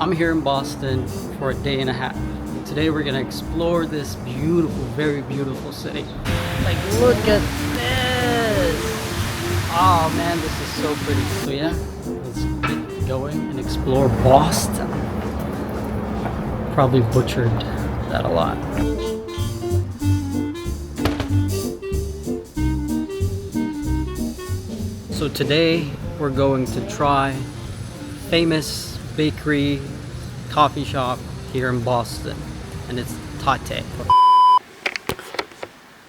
I'm here in Boston for a day and a half. And today we're gonna explore this beautiful, very beautiful city. Like, look at this! Oh man, this is so pretty. So yeah, let's get going and explore Boston. Probably butchered that a lot. So today we're going to try famous bakery coffee shop here in Boston, and it's Tatte.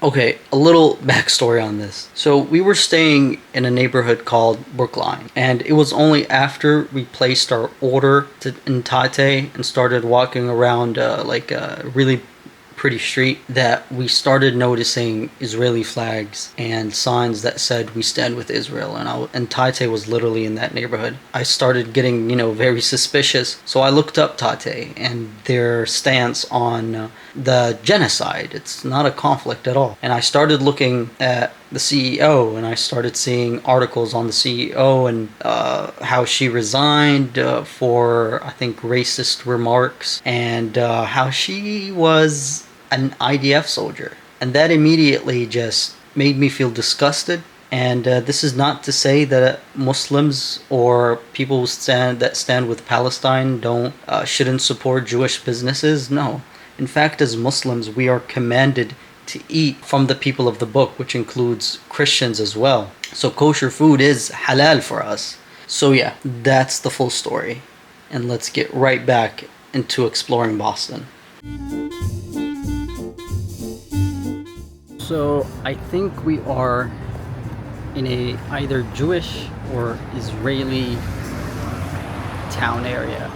Okay, a little backstory on this. So we were staying in a neighborhood called Brookline, and it was only after we placed our order in Tatte and started walking around like a really pretty street that we started noticing Israeli flags and signs that said "We stand with Israel," and Tatte was literally in that neighborhood. I started getting, very suspicious, so I looked up Tatte and their stance on the genocide. It's not a conflict at all. And I started looking at the CEO, and I started seeing articles on the CEO and how she resigned for, I think, racist remarks, and how she was an IDF soldier. And that immediately just made me feel disgusted. And this is not to say that Muslims or people that stand with Palestine shouldn't support Jewish businesses. No. In fact, as Muslims, we are commanded to eat from the people of the book, which includes Christians as well. So kosher food is halal for us. So yeah, that's the full story. And let's get right back into exploring Boston. So I think we are in a either Jewish or Israeli town area.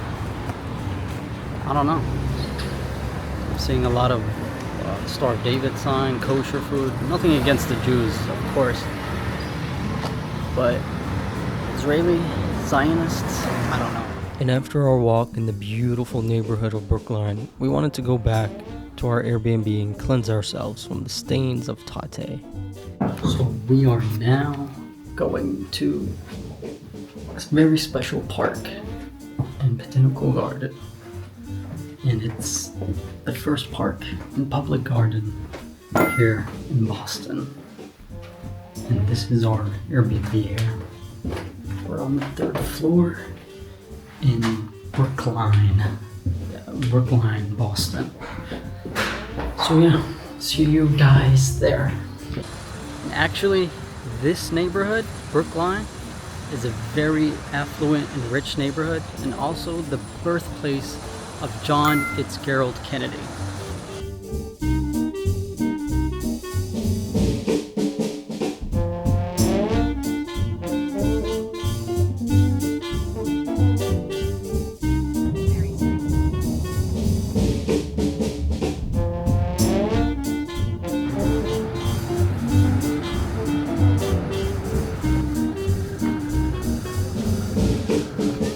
I don't know. I'm seeing a lot of Star of David sign, kosher food. Nothing against the Jews, of course. But Israeli Zionists, I don't know. And after our walk in the beautiful neighborhood of Brookline, we wanted to go back to our Airbnb and cleanse ourselves from the stains of Tatte. So we are now going to this very special park in Botanical Garden. And it's the first park and public garden here in Boston. And this is our Airbnb here. We're on the 3rd floor in Brookline, Boston. So yeah, see you guys there. And actually, this neighborhood, Brookline, is a very affluent and rich neighborhood, and also the birthplace of John Fitzgerald Kennedy.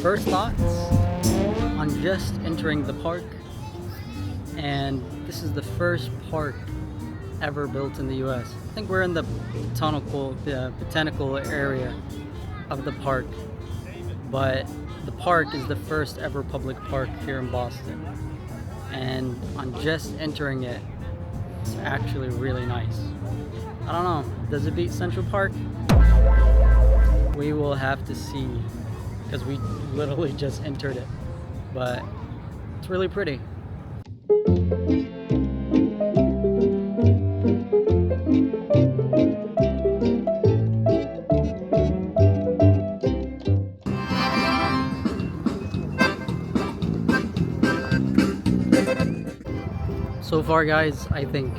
First thoughts on just entering the park, and this is the first park ever built in the US. I think we're in the botanical area of the park, but the park is the first ever public park here in Boston. And on just entering it, it's actually really nice. I don't know, does it beat Central Park? We will have to see, because we literally just entered it, but it's really pretty. So far, guys, I think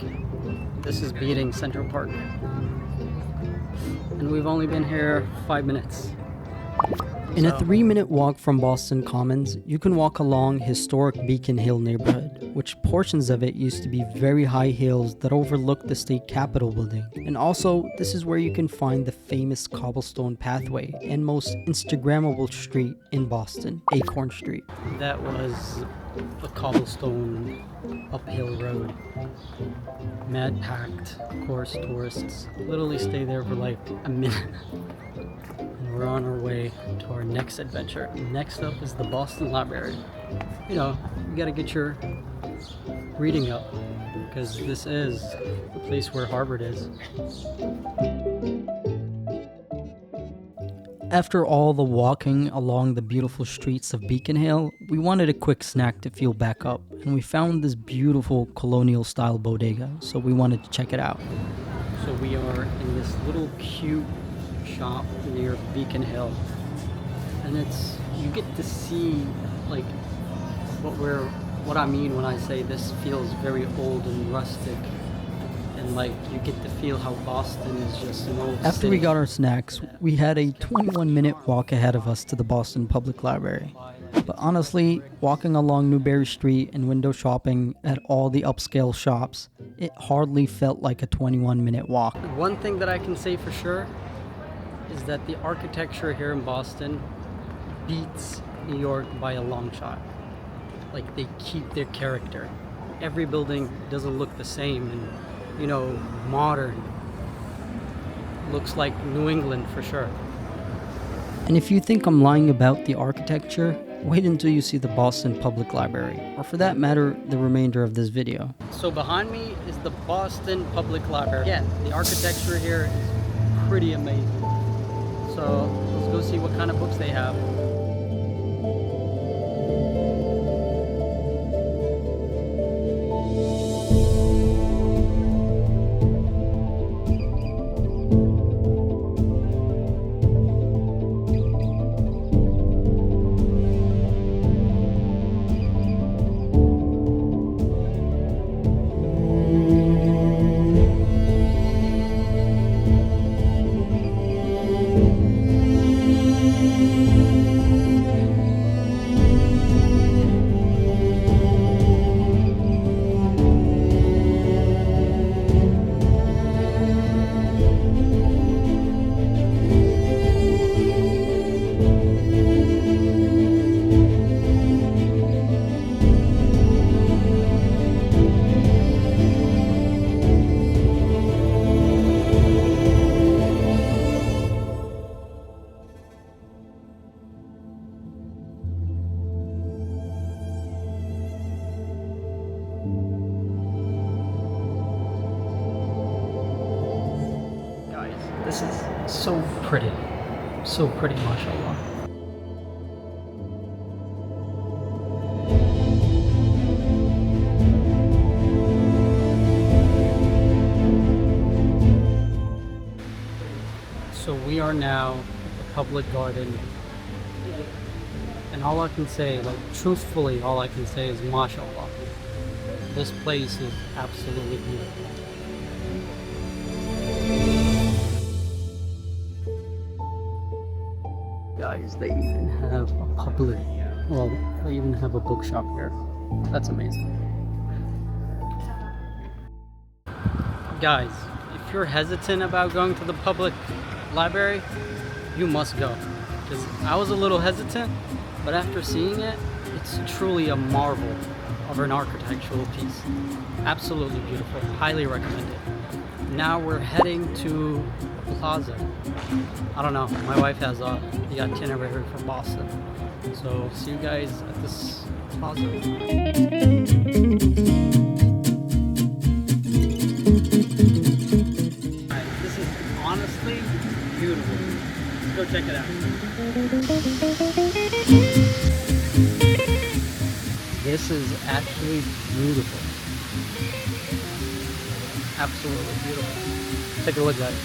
this is beating Central Park. And we've only been here 5 minutes. In a 3-minute walk from Boston Commons, you can walk along historic Beacon Hill neighborhood, which portions of it used to be very high hills that overlook the state capitol building. And also, this is where you can find the famous cobblestone pathway and most Instagrammable street in Boston, Acorn Street. That was a cobblestone uphill road. Mad packed, of course, tourists literally stay there for like a minute. And we're on our way to our next adventure. Next up is the Boston Library. You know, you gotta get your reading up because this is the place where Harvard is. After all the walking along the beautiful streets of Beacon Hill, we wanted a quick snack to fuel back up, and we found this beautiful colonial style bodega, so we wanted to check it out. So we are in this little cute shop near Beacon Hill, and you get to see like what I mean when I say this feels very old and rustic. And like you get to feel how Boston is just an old After city. we got our snacks, we had a 21-minute walk ahead of us to the Boston Public Library. But honestly, walking along Newberry Street and window shopping at all the upscale shops, it hardly felt like a 21-minute walk. One thing that I can say for sure is that the architecture here in Boston beats New York by a long shot. Like they keep their character. Every building doesn't look the same and modern. Looks like New England for sure. And if you think I'm lying about the architecture, wait until you see the Boston Public Library, or for that matter, the remainder of this video. So behind me is the Boston Public Library. Again, the architecture here is pretty amazing. So let's go see what kind of books they have. This is so pretty. So pretty, mashallah. So we are now at the public garden. And all I can say, like truthfully, all I can say is mashallah. This place is absolutely beautiful. Guys, they even have a public, well, they even have a bookshop here. That's amazing. Guys, if you're hesitant about going to the public library, you must go. Because I was a little hesitant, but after seeing it, it's truly a marvel of an architectural piece. Absolutely beautiful. Highly recommend it. Now we're heading to Plaza. I don't know, my wife has the itinerary for Boston. So see you guys at this Plaza. Alright, this is honestly beautiful. Let's go check it out. This is actually beautiful. Absolutely beautiful. Take a look at it.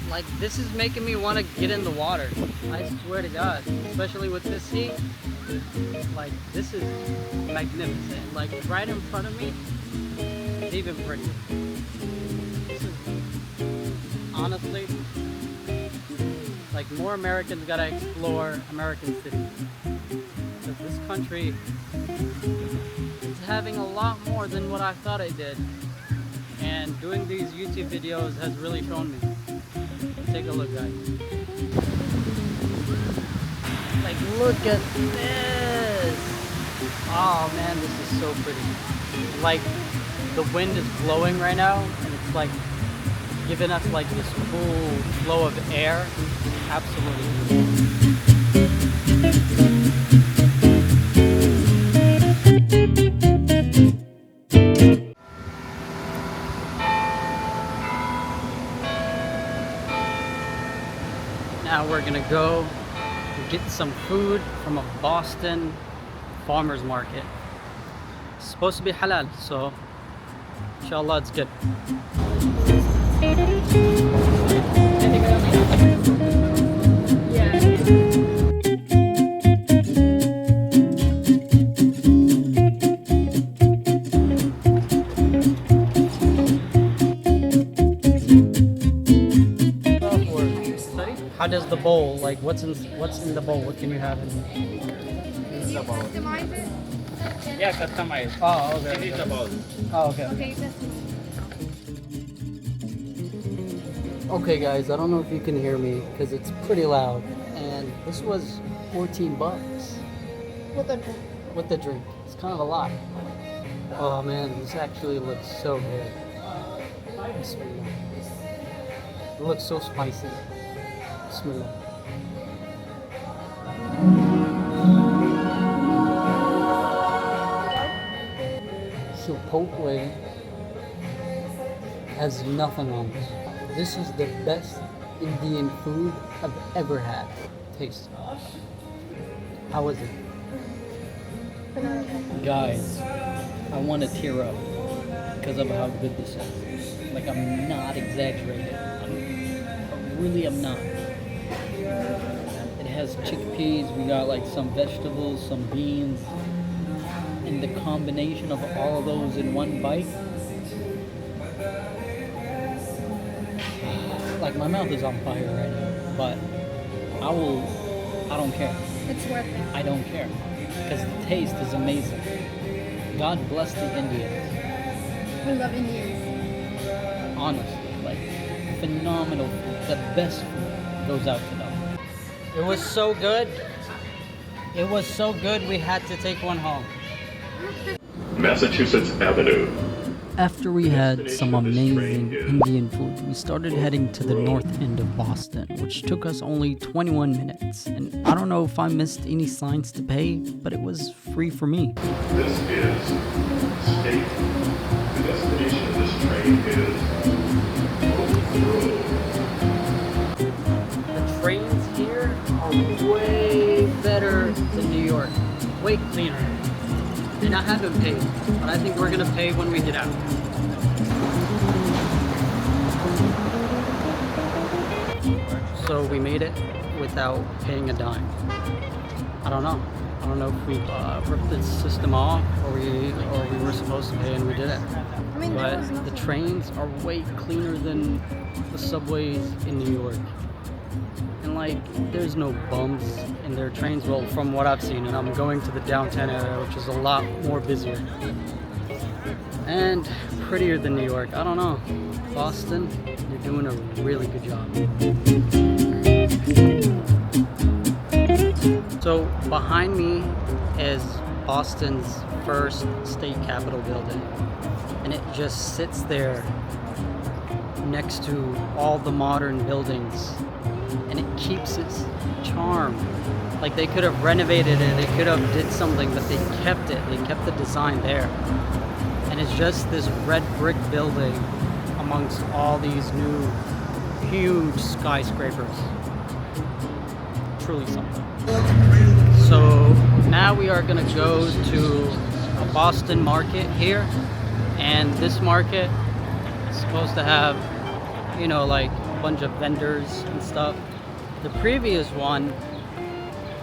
Like, this is making me want to get in the water. I swear to God, especially with this heat. Like, this is magnificent. Like, right in front of me, it's even prettier. This is, honestly, like, more Americans gotta explore American cities. Because this country is having a lot more than what I thought it did. And doing these YouTube videos has really shown me. Take a look, guys. Look at this! Oh man, this is so pretty. Like, the wind is blowing right now, and it's like giving us like this cool flow of air. Absolutely beautiful. Now we're gonna go get some food from a Boston farmer's market. It's supposed to be halal, so inshallah it's good. How does the bowl, like what's in the bowl? What can you have in Can you customize it? Yeah, customize. Oh, okay. This is the bowl. Oh, okay. Okay, that's Okay guys, I don't know if you can hear me because it's pretty loud. And this was 14 bucks with a drink. with the drink. It's kind of a lot. Oh man, this actually looks so good. Bismillah. It looks so spicy. Bismillah. Chipotle has nothing on this. This is the best Indian food I've ever had. Taste. How is it? Guys, I want to tear up because of how good this is. Like, I'm not exaggerating. I really am not. It has chickpeas, we got like some vegetables, some beans, and the combination of all of those in one bite. Like, my mouth is on fire right now, but I don't care. It's worth it. I don't care because the taste is amazing. God bless the Indians. We love Indians. Honestly, like, phenomenal food. The best food goes out to them. It was so good. It was so good we had to take one home. Massachusetts Avenue. After we had some amazing Indian food, we started heading to the north end of Boston, which took us only 21 minutes. And I don't know if I missed any signs to pay, but it was free for me. This is State. The destination of this train is The trains here are way better than New York. Way cleaner. And I haven't paid, but I think we're gonna pay when we get out. So we made it without paying a dime. I don't know. I don't know if we ripped the system off or we were supposed to pay and we did it. I mean, there was But the nothing. trains are way cleaner than the subways in New York. And like, there's no bumps in their trains, well, from what I've seen, and I'm going to the downtown area, which is a lot more busier. And prettier than New York. I don't know. Boston, you're doing a really good job. So behind me is Boston's first state capitol building. And it just sits there next to all the modern buildings. And it keeps its charm. Like, they could have renovated it, they could have did something, but they kept it. They kept the design there. And it's just this red brick building amongst all these new huge skyscrapers. Truly something. So now we are gonna go to a Boston market here. And this market is supposed to have, you know, like a bunch of vendors and stuff. The previous one,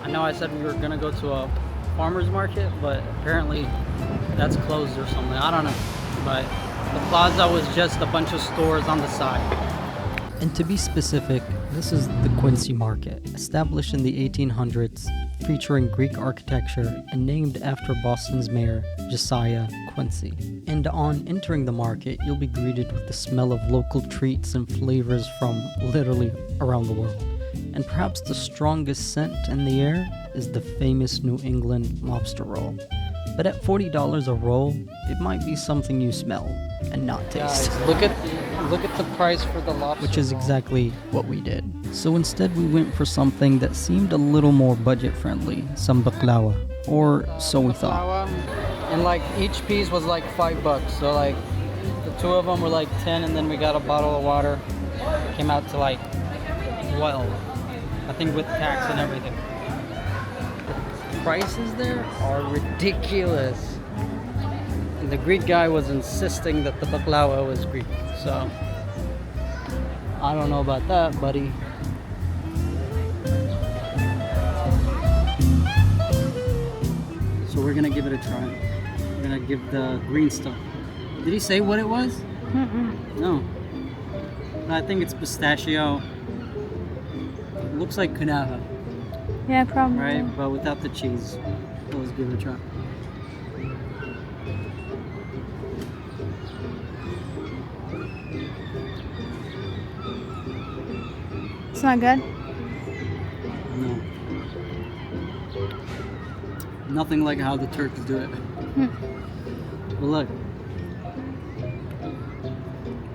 I know I said we were gonna go to a farmer's market, but apparently that's closed or something. I don't know. But the Plaza was just a bunch of stores on the side. And to be specific, this is the Quincy Market, established in the 1800s, featuring Greek architecture and named after Boston's mayor, Josiah Quincy. And on entering the market, you'll be greeted with the smell of local treats and flavors from literally around the world. And perhaps the strongest scent in the air is the famous New England lobster roll. But at $40 a roll, it might be something you smell and not taste. Guys, look at the price for the lobster Which is roll. exactly what we did. So instead we went for something that seemed a little more budget friendly, some baklawa, or so we thought. And like each piece was like $5, so like the two of them were like 10, and then we got a bottle of water. Came out to like 12, I think, with tax and everything. The prices there are ridiculous. And the Greek guy was insisting that the baklawa was Greek, so I don't know about that, buddy. So we're gonna give it a try. We're gonna give the green stuff. Did he say what it was? No. I think it's pistachio. It looks like kunafa, Yeah, probably. right? But without the cheese. So let's give it a try. It's not good. No. Nothing like how the Turks do it. But look.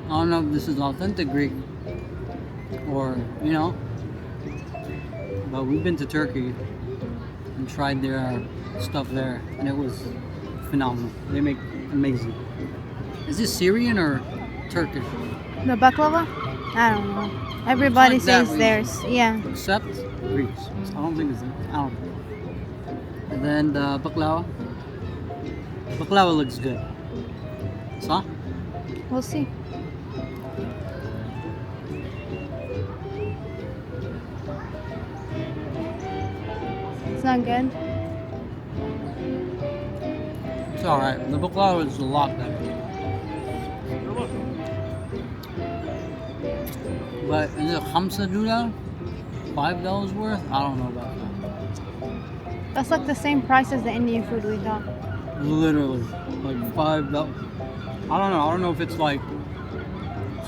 I don't know if this is authentic Greek or, you know, but we've been to Turkey and tried their stuff there, and it was phenomenal. They make amazing. Is this Syrian or Turkish? The baklava? I don't know. Everybody It's not that says theirs. Yeah. Except Greeks. I don't think it's that. I don't know. And then the baklava. Baklava looks good. Huh? We'll see. It's not good. It's alright. The baklava is a lot better. But is it Hamsa Duda? $5 worth? I don't know about that. That's like the same price as the Indian food we got. Literally. Like $5. I don't know. I don't know if it's like.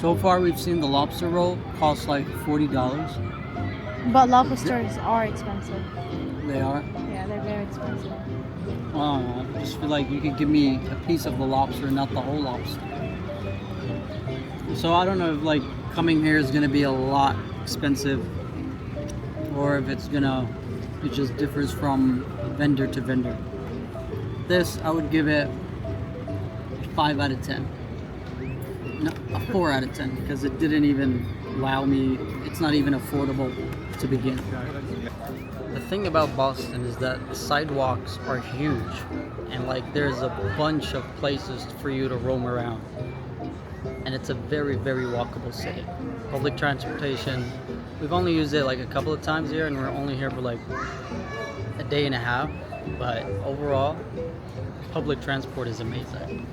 So far we've seen the lobster roll cost like $40. But lobsters are expensive. They are. Yeah, they're very expensive. I don't know. I just feel like you could give me a piece of the lobster, not the whole lobster. So I don't know if like coming here is gonna be a lot expensive, or if it just differs from vendor to vendor. This I would give it 5 out of 10. No, a 4 out of 10 because it didn't even wow me. It's not even affordable to begin. The thing about Boston is that the sidewalks are huge, and like there's a bunch of places for you to roam around, and it's a very, very walkable city. Public transportation, we've only used it like a couple of times here, and we're only here for like a day and a half, but overall public transport is amazing.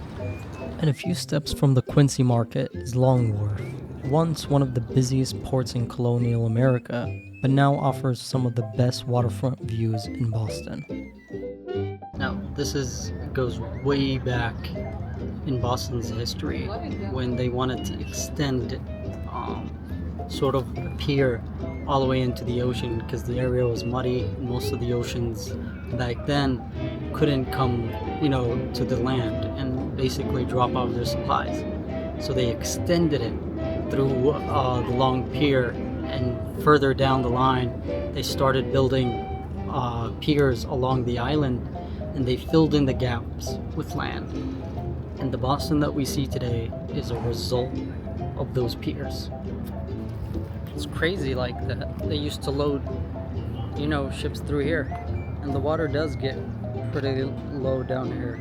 And a few steps from the Quincy Market is Long Wharf, once one of the busiest ports in colonial America, but now offers some of the best waterfront views in Boston. Now, this goes way back in Boston's history when they wanted to extend sort of a pier all the way into the ocean because the area was muddy, and most of the oceans back then couldn't come, to the land and basically drop off their supplies. So they extended it through the long pier, and further down the line they started building piers along the island, and they filled in the gaps with land. And the Boston that we see today is a result of those piers. It's crazy like that. They used to load, ships through here, and the water does get pretty low down here.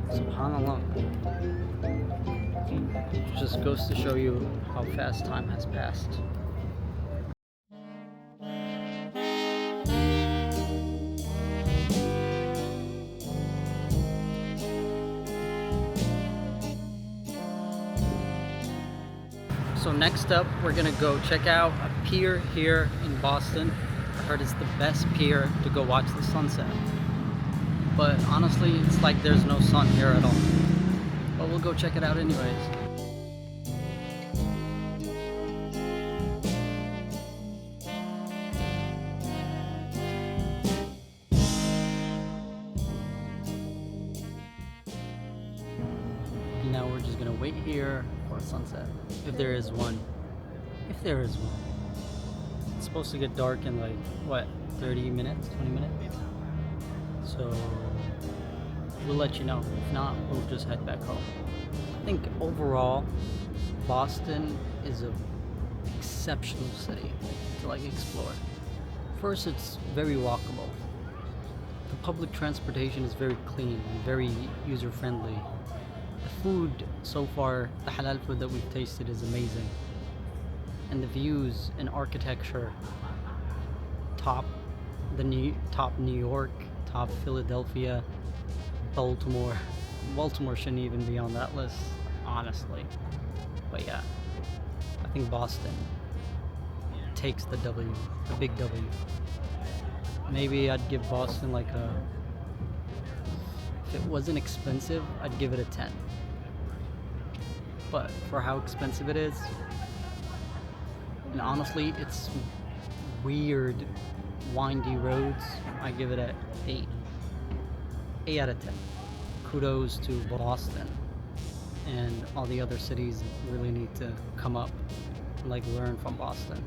SubhanAllah. It just goes to show you how fast time has passed. So next up, we're gonna go check out a pier here in Boston. I heard it's the best pier to go watch the sunset. But honestly, it's like there's no sun here at all. But we'll go check it out anyways. wait here for a sunset. If there is one. If there is one. It's supposed to get dark in like, what, 30 minutes, 20 minutes? So, we'll let you know. If not, we'll just head back home. I think overall, Boston is a exceptional city to like explore. First, it's very walkable. The public transportation is very clean and very user-friendly. The food so far, the halal food that we've tasted is amazing. And the views and architecture, top New York, top Philadelphia, Baltimore. Baltimore shouldn't even be on that list, honestly. But yeah, I think Boston takes the W, the big W. Maybe I'd give Boston like a, if it wasn't expensive, I'd give it a 10. But for how expensive it is, and honestly, it's weird, windy roads, I give it a 8. 8 out of 10. Kudos to Boston, and all the other cities really need to come up and like learn from Boston.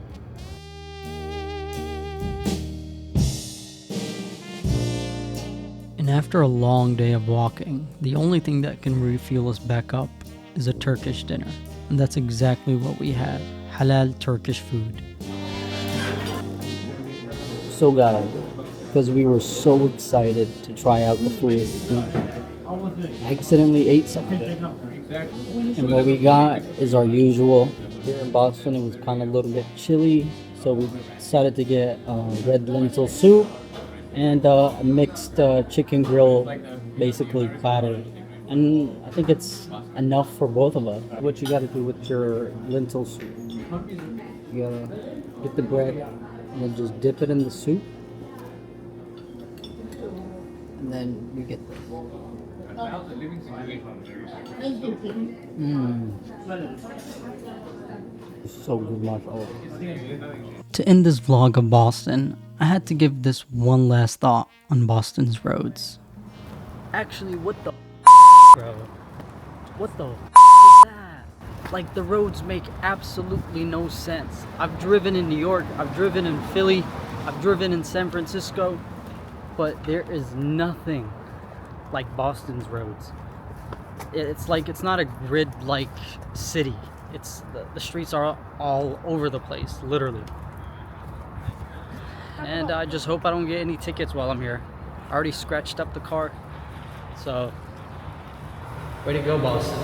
And after a long day of walking, the only thing that can refuel us back up is a Turkish dinner. And that's exactly what we had. Halal Turkish food. So guys, because we were so excited to try out the food, I accidentally ate something. And what we got is our usual. Here in Boston, it was kind of a little bit chilly, so we decided to get red lentil soup and a mixed chicken grill, basically platter. And I think it's enough for both of us. What you gotta do with your lentil soup, you gotta get the bread and then just dip it in the soup. And then you get this. So good, mashallah. To end this vlog of Boston, I had to give this one last thought on Boston's roads. Actually, what the bro? What the is that? Like, the roads make absolutely no sense. I've driven in New York, I've driven in Philly, I've driven in San Francisco, but there is nothing like Boston's roads. It's like, it's not a grid-like city. It's the streets are all over the place, literally. And I just hope I don't get any tickets while I'm here. I already scratched up the car, so way to go, Boston.